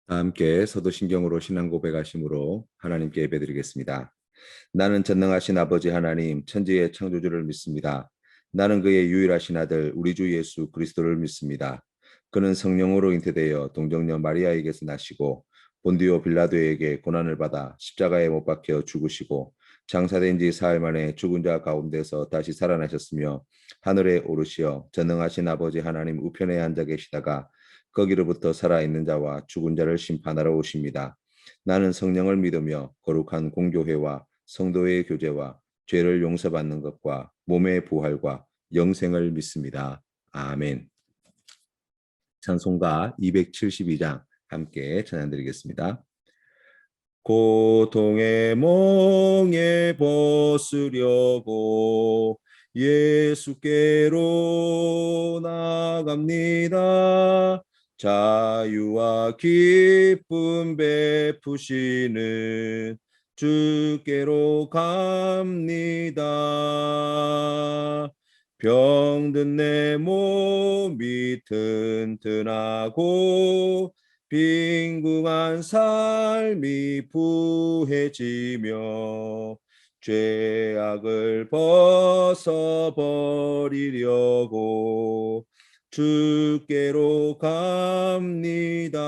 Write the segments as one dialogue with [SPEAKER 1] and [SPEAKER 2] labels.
[SPEAKER 1] 다 함께 서도신경으로 신앙 고백하심으로 하나님께 예배드리겠습니다. 나는 전능하신 아버지 하나님 천지의 창조주를 믿습니다. 나는 그의 유일하신 아들 우리 주 예수 그리스도를 믿습니다. 그는 성령으로 잉태되어 동정녀 마리아에게서 나시고 본디오 빌라도에게 고난을 받아 십자가에 못 박혀 죽으시고 장사된 지 사흘 만에 죽은 자 가운데서 다시 살아나셨으며 하늘에 오르시어 전능하신 아버지 하나님 우편에 앉아 계시다가 거기로부터 살아있는 자와 죽은 자를 심판하러 오십니다. 나는 성령을 믿으며 거룩한 공교회와 성도의 교제와 죄를 용서받는 것과 몸의 부활과 영생을 믿습니다. 아멘. 찬송가 272장 함께 찬양드리겠습니다. 고통의 멍에 벗으려고 예수께로 나갑니다. 자유와 기쁨 베푸시는 주께로 갑니다. 병든 내 몸이 튼튼하고 빈궁한 삶이 부해지며 죄악을 벗어버리려고 주께로 갑니다.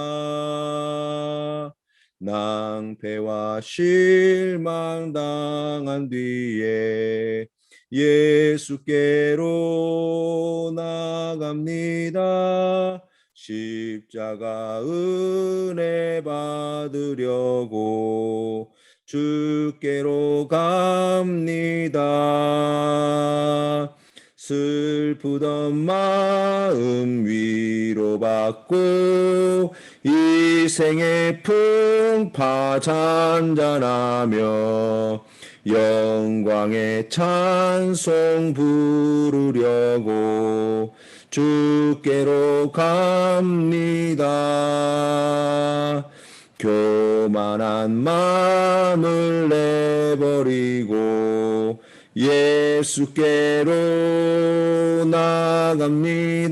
[SPEAKER 1] 낭패와 실망 당한 뒤에 예수께로 나갑니다. 십자가 은혜 받으려고 주께로 갑니다. 슬프던 마음 위로받고 이 생의 풍파 잔잔하며 영광의 찬송 부르려고 주께로 갑니다. 교만한 마음을 내버리고 예수께로 나갑니다.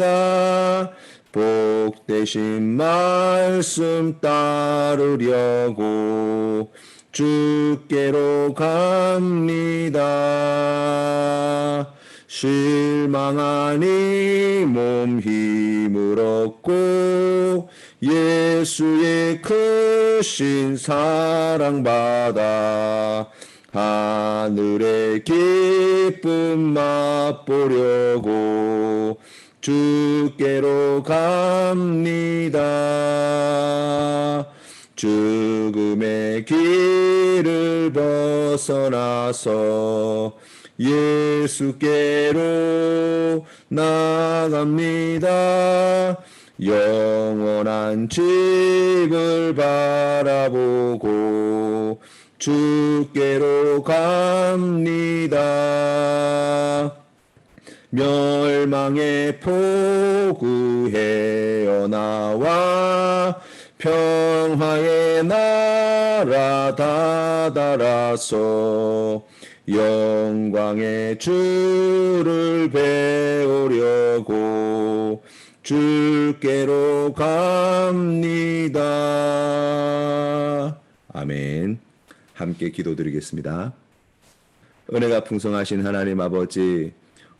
[SPEAKER 1] 복되신 말씀 따르려고 주께로 갑니다. 실망하니 몸 힘을 얻고 예수의 크신 사랑 받아 하늘의 기쁨 맛보려고 주께로 갑니다. 죽음의 길을 벗어나서 예수께로 나갑니다. 영원한 집을 바라보고 주께로 갑니다. 멸망의 포구에 나와 평화의 나라 다다라서 영광의 주를 배우려고 주께로 갑니다. 아멘. 함께 기도드리겠습니다. 은혜가 풍성하신 하나님 아버지,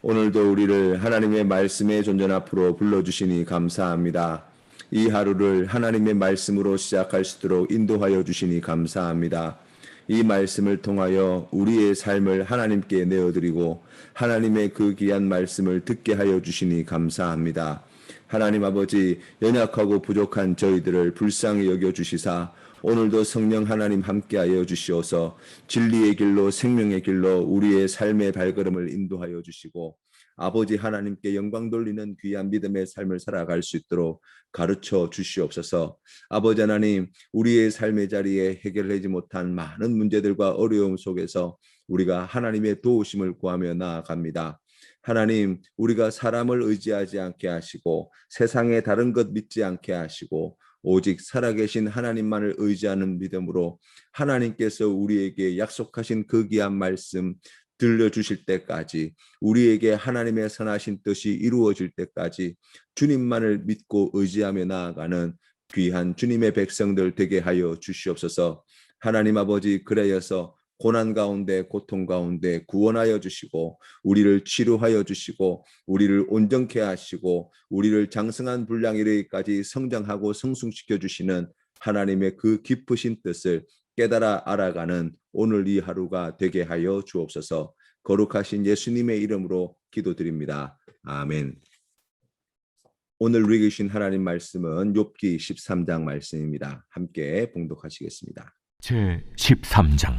[SPEAKER 1] 오늘도 우리를 하나님의 말씀의 존전 앞으로 불러주시니 감사합니다. 이 하루를 하나님의 말씀으로 시작할 수 있도록 인도하여 주시니 감사합니다. 이 말씀을 통하여 우리의 삶을 하나님께 내어드리고 하나님의 그 귀한 말씀을 듣게 하여 주시니 감사합니다. 하나님 아버지, 연약하고 부족한 저희들을 불쌍히 여겨주시사 오늘도 성령 하나님 함께하여 주시어서 진리의 길로 생명의 길로 우리의 삶의 발걸음을 인도하여 주시고 아버지 하나님께 영광 돌리는 귀한 믿음의 삶을 살아갈 수 있도록 가르쳐 주시옵소서. 아버지 하나님, 우리의 삶의 자리에 해결하지 못한 많은 문제들과 어려움 속에서 우리가 하나님의 도우심을 구하며 나아갑니다. 하나님, 우리가 사람을 의지하지 않게 하시고 세상의 다른 것 믿지 않게 하시고 오직 살아계신 하나님만을 의지하는 믿음으로 하나님께서 우리에게 약속하신 그 귀한 말씀 들려주실 때까지, 우리에게 하나님의 선하신 뜻이 이루어질 때까지 주님만을 믿고 의지하며 나아가는 귀한 주님의 백성들 되게 하여 주시옵소서. 하나님 아버지, 그래여서 고난 가운데 고통 가운데 구원하여 주시고 우리를 치료하여 주시고 우리를 온전케 하시고 우리를 장성한 분량 이르기까지 성장하고 성숙시켜 주시는 하나님의 그 깊으신 뜻을 깨달아 알아가는 오늘 이 하루가 되게 하여 주옵소서. 거룩하신 예수님의 이름으로 기도드립니다. 아멘. 오늘 우리에게 주신 하나님 말씀은 욥기 13장 말씀입니다. 함께 봉독하시겠습니다.
[SPEAKER 2] 제 13장.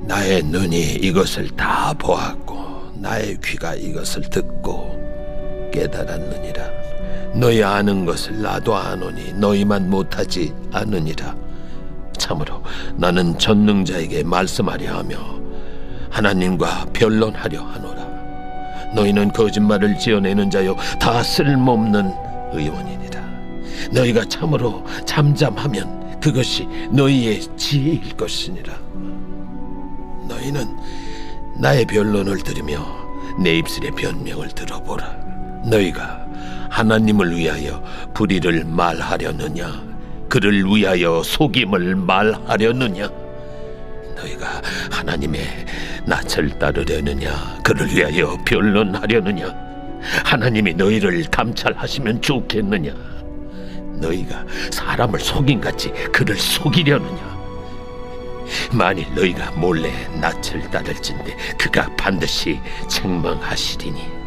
[SPEAKER 3] 나의 눈이 이것을 다 보았고 나의 귀가 이것을 듣고 깨달았느니라. 너희 아는 것을 나도 아노니 너희만 못하지 않으니라. 참으로 나는 전능자에게 말씀하려 하며 하나님과 변론하려 하노라. 너희는 거짓말을 지어내는 자요 다 쓸모없는 의원이니라. 너희가 참으로 잠잠하면 그것이 너희의 지혜일 것이니라. 너희는 나의 변론을 들으며 내 입술의 변명을 들어보라. 너희가 하나님을 위하여 불의를 말하려느냐 그를 위하여 속임을 말하려느냐. 너희가 하나님의 낯을 따르려느냐 그를 위하여 변론하려느냐. 하나님이 너희를 감찰하시면 좋겠느냐. 너희가 사람을 속임같이 그를 속이려느냐. 만일 너희가 몰래 낯을 따를진대 그가 반드시 책망하시리니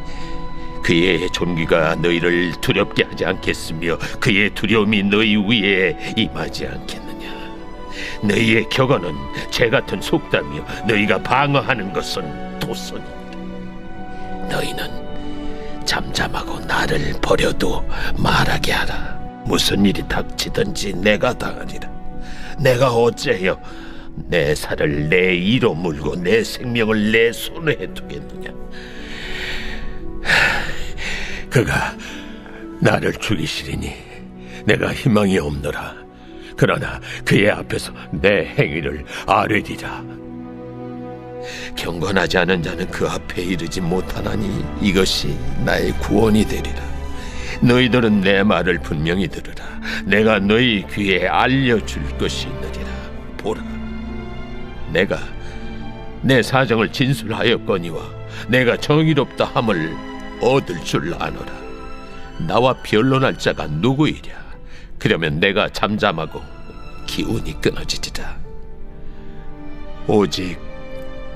[SPEAKER 3] 그의 존귀가 너희를 두렵게 하지 않겠으며 그의 두려움이 너희 위에 임하지 않겠느냐. 너희의 격언은 죄같은 속담이요 너희가 방어하는 것은 도선이니라. 너희는 잠잠하고 나를 버려도 말하게 하라. 무슨 일이 닥치든지 내가 당하리라. 내가 어찌하여 내 살을 내 이로 물고 내 생명을 내 손에 두겠느냐. 그가 나를 죽이시리니 내가 희망이 없노라. 그러나 그의 앞에서 내 행위를 아뢰리라. 경건하지 않은 자는 그 앞에 이르지 못하나니 이것이 나의 구원이 되리라. 너희들은 내 말을 분명히 들으라. 내가 너희 귀에 알려줄 것이 있느니라. 보라, 내가 내 사정을 진술하였거니와 내가 정의롭다 함을 얻을 줄 아노라. 나와 변론할 자가 누구이랴. 그러면 내가 잠잠하고 기운이 끊어지리라. 오직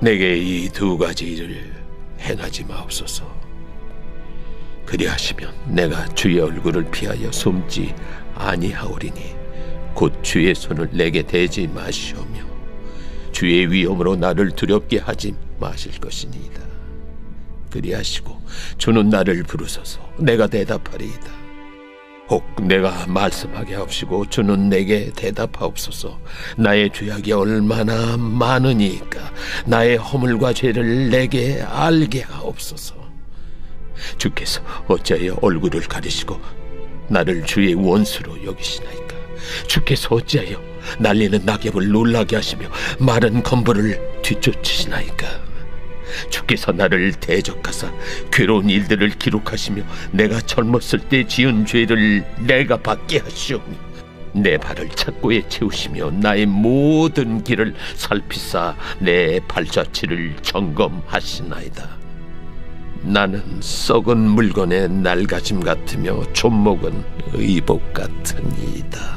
[SPEAKER 3] 내게 이 두 가지 일을 행하지 마옵소서. 그리하시면 내가 주의 얼굴을 피하여 숨지 아니하오리니 곧 주의 손을 내게 대지 마시오며 주의 위엄으로 나를 두렵게 하지 마실 것이니이다. 그리하시고 주는 나를 부르소서. 내가 대답하리이다. 혹 내가 말씀하게 하옵시고 주는 내게 대답하옵소서. 나의 죄악이 얼마나 많으니까 나의 허물과 죄를 내게 알게 하옵소서. 주께서 어찌하여 얼굴을 가리시고 나를 주의 원수로 여기시나이까. 주께서 어찌하여 날리는 낙엽을 놀라게 하시며 마른 건물을 뒤쫓으시나이까. 주께서 나를 대적하사 괴로운 일들을 기록하시며 내가 젊었을 때 지은 죄를 내가 받게 하시오며 내 발을 착고에 채우시며 나의 모든 길을 살피사 내 발자취를 점검하시나이다. 나는 썩은 물건의 낡아짐 같으며 존목은 의복 같으니이다.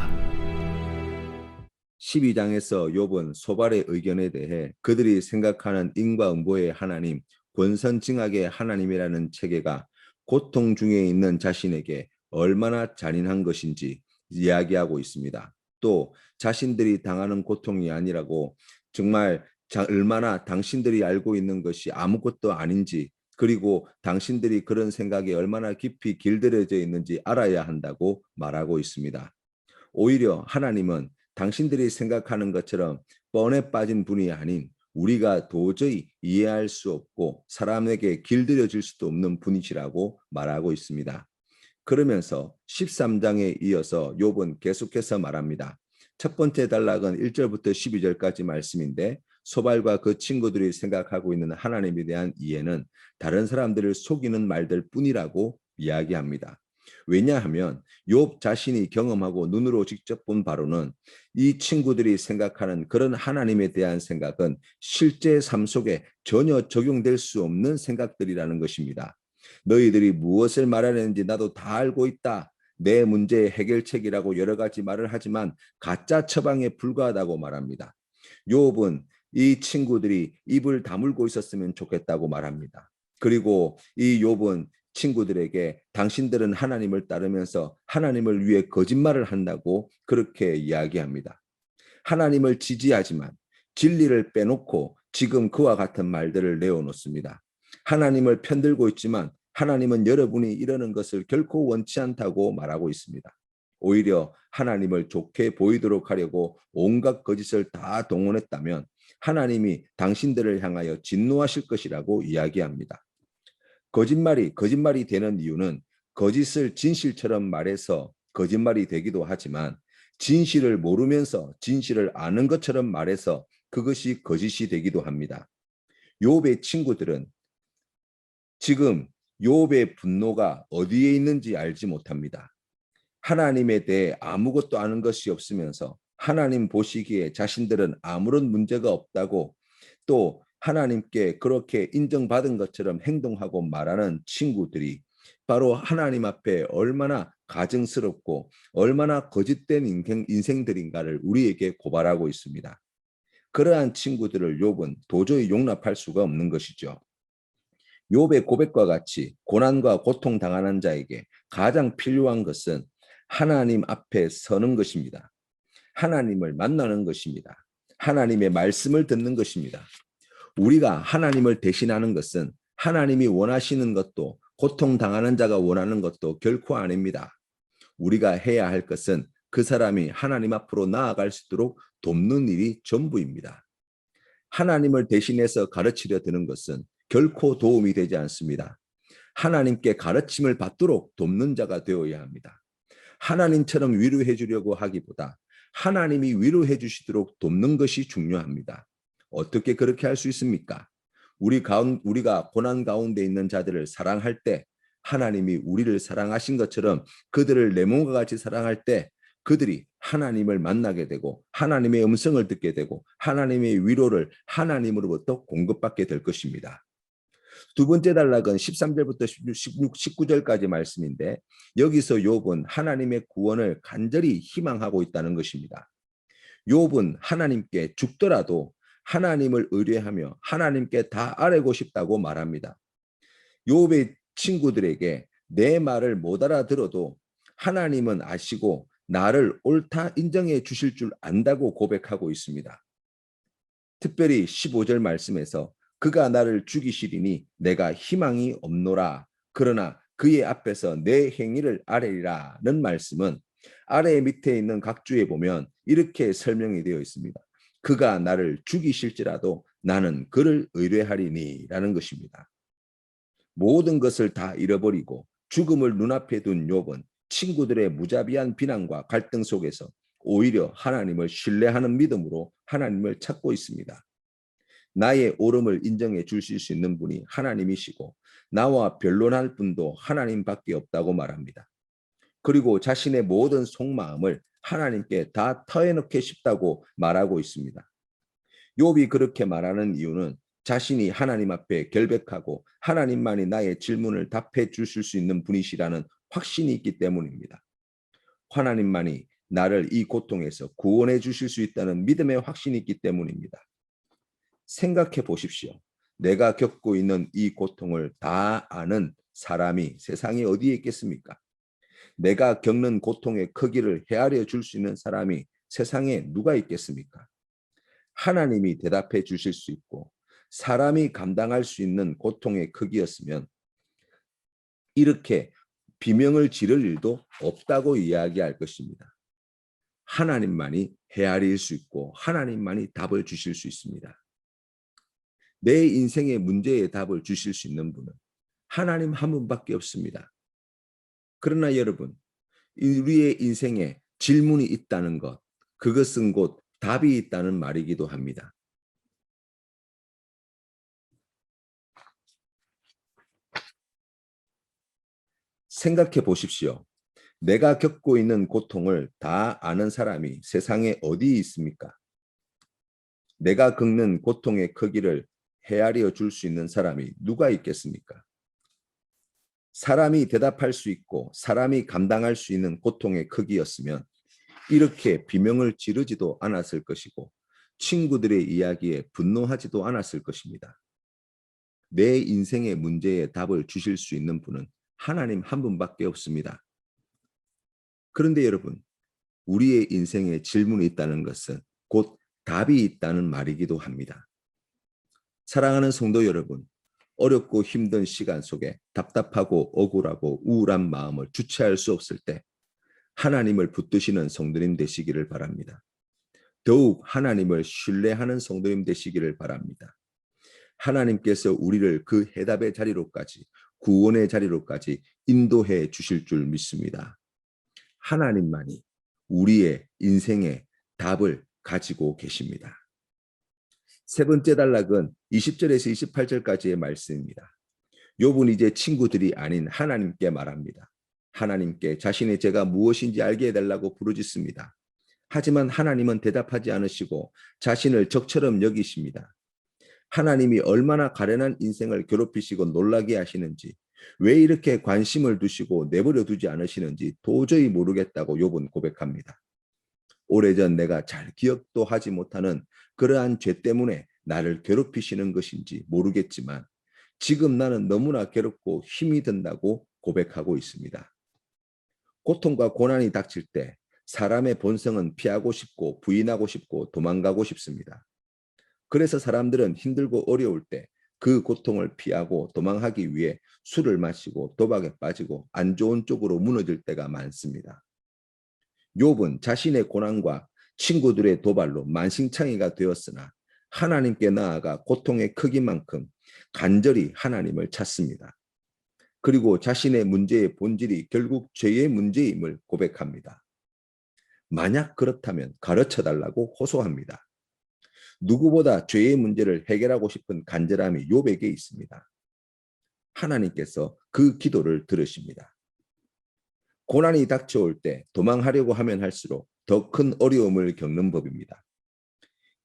[SPEAKER 1] 12장에서 욥은 소발의 의견에 대해 그들이 생각하는 인과응보의 하나님, 권선징악의 하나님이라는 체계가 고통 중에 있는 자신에게 얼마나 잔인한 것인지 이야기하고 있습니다. 또 자신들이 당하는 고통이 아니라고 정말 얼마나 당신들이 알고 있는 것이 아무것도 아닌지, 그리고 당신들이 그런 생각에 얼마나 깊이 길들여져 있는지 알아야 한다고 말하고 있습니다. 오히려 하나님은 당신들이 생각하는 것처럼 뻔에 빠진 분이 아닌 우리가 도저히 이해할 수 없고 사람에게 길들여질 수도 없는 분이시라고 말하고 있습니다. 그러면서 13장에 이어서 욥은 계속해서 말합니다. 첫 번째 단락은 1절부터 12절까지 말씀인데 소발과 그 친구들이 생각하고 있는 하나님에 대한 이해는 다른 사람들을 속이는 말들 뿐이라고 이야기합니다. 왜냐하면 욥 자신이 경험하고 눈으로 직접 본 바로는 이 친구들이 생각하는 그런 하나님에 대한 생각은 실제 삶 속에 전혀 적용될 수 없는 생각들이라는 것입니다. 너희들이 무엇을 말하는지 나도 다 알고 있다. 내 문제의 해결책이라고 여러 가지 말을 하지만 가짜 처방에 불과하다고 말합니다. 욥은 이 친구들이 입을 다물고 있었으면 좋겠다고 말합니다. 그리고 이 욥은 친구들에게 당신들은 하나님을 따르면서 하나님을 위해 거짓말을 한다고 그렇게 이야기합니다. 하나님을 지지하지만 진리를 빼놓고 지금 그와 같은 말들을 내어놓습니다. 하나님을 편들고 있지만 하나님은 여러분이 이러는 것을 결코 원치 않다고 말하고 있습니다. 오히려 하나님을 좋게 보이도록 하려고 온갖 거짓을 다 동원했다면 하나님이 당신들을 향하여 진노하실 것이라고 이야기합니다. 거짓말이 되는 이유는 거짓을 진실처럼 말해서 거짓말이 되기도 하지만 진실을 모르면서 진실을 아는 것처럼 말해서 그것이 거짓이 되기도 합니다. 욥의 친구들은 지금 욥의 분노가 어디에 있는지 알지 못합니다. 하나님에 대해 아무것도 아는 것이 없으면서 하나님 보시기에 자신들은 아무런 문제가 없다고 또 하나님께 그렇게 인정받은 것처럼 행동하고 말하는 친구들이 바로 하나님 앞에 얼마나 가증스럽고 얼마나 거짓된 인생들인가를 우리에게 고발하고 있습니다. 그러한 친구들을 욥은 도저히 용납할 수가 없는 것이죠. 욥의 고백과 같이 고난과 고통 당하는 자에게 가장 필요한 것은 하나님 앞에 서는 것입니다. 하나님을 만나는 것입니다. 하나님의 말씀을 듣는 것입니다. 우리가 하나님을 대신하는 것은 하나님이 원하시는 것도 고통당하는 자가 원하는 것도 결코 아닙니다. 우리가 해야 할 것은 그 사람이 하나님 앞으로 나아갈 수 있도록 돕는 일이 전부입니다. 하나님을 대신해서 가르치려 드는 것은 결코 도움이 되지 않습니다. 하나님께 가르침을 받도록 돕는 자가 되어야 합니다. 하나님처럼 위로해 주려고 하기보다 하나님이 위로해 주시도록 돕는 것이 중요합니다. 어떻게 그렇게 할 수 있습니까? 우리가 고난 가운데 있는 자들을 사랑할 때 하나님이 우리를 사랑하신 것처럼 그들을 내 몸과 같이 사랑할 때 그들이 하나님을 만나게 되고 하나님의 음성을 듣게 되고 하나님의 위로를 하나님으로부터 공급받게 될 것입니다. 두 번째 단락은 13절부터 19절까지 말씀인데 여기서 욥은 하나님의 구원을 간절히 희망하고 있다는 것입니다. 욥은 하나님께 죽더라도 하나님을 의뢰하며 하나님께 다 아뢰고 싶다고 말합니다. 욥의 친구들에게 내 말을 못 알아들어도 하나님은 아시고 나를 옳다 인정해 주실 줄 안다고 고백하고 있습니다. 특별히 15절 말씀에서 그가 나를 죽이시리니 내가 희망이 없노라. 그러나 그의 앞에서 내 행위를 아뢰리라는 말씀은 아래 밑에 있는 각주에 보면 이렇게 설명이 되어 있습니다. 그가 나를 죽이실지라도 나는 그를 의뢰하리니 라는 것입니다. 모든 것을 다 잃어버리고 죽음을 눈앞에 둔 욥은 친구들의 무자비한 비난과 갈등 속에서 오히려 하나님을 신뢰하는 믿음으로 하나님을 찾고 있습니다. 나의 옳음을 인정해 주실 수 있는 분이 하나님이시고 나와 변론할 분도 하나님밖에 없다고 말합니다. 그리고 자신의 모든 속마음을 하나님께 다 터해놓고 싶다고 말하고 있습니다. 욥이 그렇게 말하는 이유는 자신이 하나님 앞에 결백하고 하나님만이 나의 질문을 답해 주실 수 있는 분이시라는 확신이 있기 때문입니다. 하나님만이 나를 이 고통에서 구원해 주실 수 있다는 믿음의 확신이 있기 때문입니다. 생각해 보십시오. 내가 겪고 있는 이 고통을 다 아는 사람이 세상에 어디에 있겠습니까? 내가 겪는 고통의 크기를 헤아려 줄 수 있는 사람이 세상에 누가 있겠습니까? 하나님이 대답해 주실 수 있고 사람이 감당할 수 있는 고통의 크기였으면 이렇게 비명을 지를 일도 없다고 이야기할 것입니다. 하나님만이 헤아릴 수 있고 하나님만이 답을 주실 수 있습니다. 내 인생의 문제에 답을 주실 수 있는 분은 하나님 한 분밖에 없습니다. 그러나 여러분, 우리의 인생에 질문이 있다는 것, 그것은 곧 답이 있다는 말이기도 합니다. 생각해 보십시오. 내가 겪고 있는 고통을 다 아는 사람이 세상에 어디 있습니까? 내가 겪는 고통의 크기를 헤아려 줄 수 있는 사람이 누가 있겠습니까? 사람이 대답할 수 있고 사람이 감당할 수 있는 고통의 크기였으면 이렇게 비명을 지르지도 않았을 것이고 친구들의 이야기에 분노하지도 않았을 것입니다. 내 인생의 문제에 답을 주실 수 있는 분은 하나님 한 분밖에 없습니다. 그런데 여러분, 우리의 인생에 질문이 있다는 것은 곧 답이 있다는 말이기도 합니다. 사랑하는 성도 여러분, 어렵고 힘든 시간 속에 답답하고 억울하고 우울한 마음을 주체할 수 없을 때 하나님을 붙드시는 성도님 되시기를 바랍니다. 더욱 하나님을 신뢰하는 성도님 되시기를 바랍니다. 하나님께서 우리를 그 해답의 자리로까지, 구원의 자리로까지 인도해 주실 줄 믿습니다. 하나님만이 우리의 인생의 답을 가지고 계십니다. 세 번째 단락은 20절에서 28절까지의 말씀입니다. 욥은 이제 친구들이 아닌 하나님께 말합니다. 하나님께 자신의 죄가 무엇인지 알게 해달라고 부르짖습니다. 하지만 하나님은 대답하지 않으시고 자신을 적처럼 여기십니다. 하나님이 얼마나 가련한 인생을 괴롭히시고 놀라게 하시는지, 왜 이렇게 관심을 두시고 내버려 두지 않으시는지 도저히 모르겠다고 욥은 고백합니다. 오래전 내가 잘 기억도 하지 못하는 그러한 죄 때문에 나를 괴롭히시는 것인지 모르겠지만 지금 나는 너무나 괴롭고 힘이 든다고 고백하고 있습니다. 고통과 고난이 닥칠 때 사람의 본성은 피하고 싶고 부인하고 싶고 도망가고 싶습니다. 그래서 사람들은 힘들고 어려울 때 그 고통을 피하고 도망하기 위해 술을 마시고 도박에 빠지고 안 좋은 쪽으로 무너질 때가 많습니다. 욥은 자신의 고난과 친구들의 도발로 만신창이가 되었으나 하나님께 나아가 고통의 크기만큼 간절히 하나님을 찾습니다. 그리고 자신의 문제의 본질이 결국 죄의 문제임을 고백합니다. 만약 그렇다면 가르쳐 달라고 호소합니다. 누구보다 죄의 문제를 해결하고 싶은 간절함이 욥에게 있습니다. 하나님께서 그 기도를 들으십니다. 고난이 닥쳐올 때 도망하려고 하면 할수록 더 큰 어려움을 겪는 법입니다.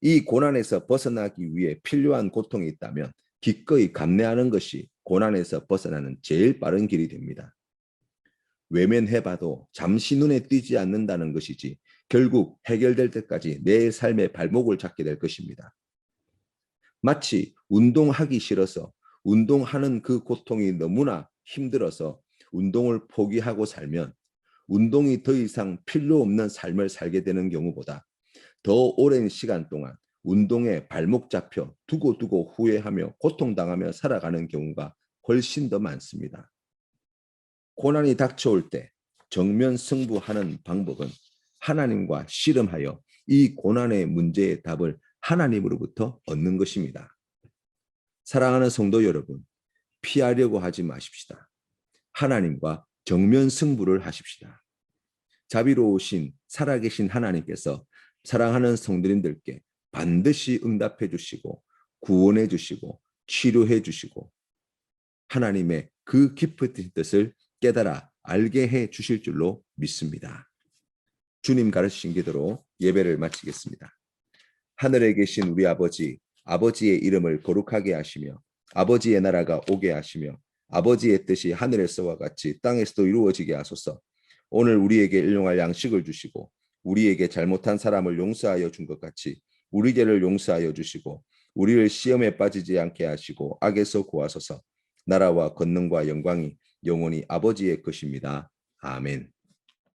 [SPEAKER 1] 이 고난에서 벗어나기 위해 필요한 고통이 있다면 기꺼이 감내하는 것이 고난에서 벗어나는 제일 빠른 길이 됩니다. 외면해봐도 잠시 눈에 띄지 않는다는 것이지 결국 해결될 때까지 내 삶의 발목을 잡게 될 것입니다. 마치 운동하기 싫어서 운동하는 그 고통이 너무나 힘들어서 운동을 포기하고 살면 운동이 더 이상 필요 없는 삶을 살게 되는 경우보다 더 오랜 시간 동안 운동에 발목 잡혀 두고두고 후회하며 고통당하며 살아가는 경우가 훨씬 더 많습니다. 고난이 닥쳐올 때 정면 승부하는 방법은 하나님과 씨름하여 이 고난의 문제의 답을 하나님으로부터 얻는 것입니다. 사랑하는 성도 여러분, 피하려고 하지 마십시다. 하나님과 정면 승부를 하십시다. 자비로우신 살아계신 하나님께서 사랑하는 성도님들께 반드시 응답해 주시고 구원해 주시고 치료해 주시고 하나님의 그 깊은 뜻을 깨달아 알게 해 주실 줄로 믿습니다. 주님 가르치신 기도로 예배를 마치겠습니다. 하늘에 계신 우리 아버지, 아버지의 이름을 거룩하게 하시며 아버지의 나라가 오게 하시며 아버지의 뜻이 하늘에서와 같이 땅에서도 이루어지게 하소서. 오늘 우리에게 일용할 양식을 주시고 우리에게 잘못한 사람을 용서하여 준 것 같이 우리 죄를 용서하여 주시고 우리를 시험에 빠지지 않게 하시고 악에서 구하소서. 나라와 권능과 영광이 영원히 아버지의 것입니다. 아멘.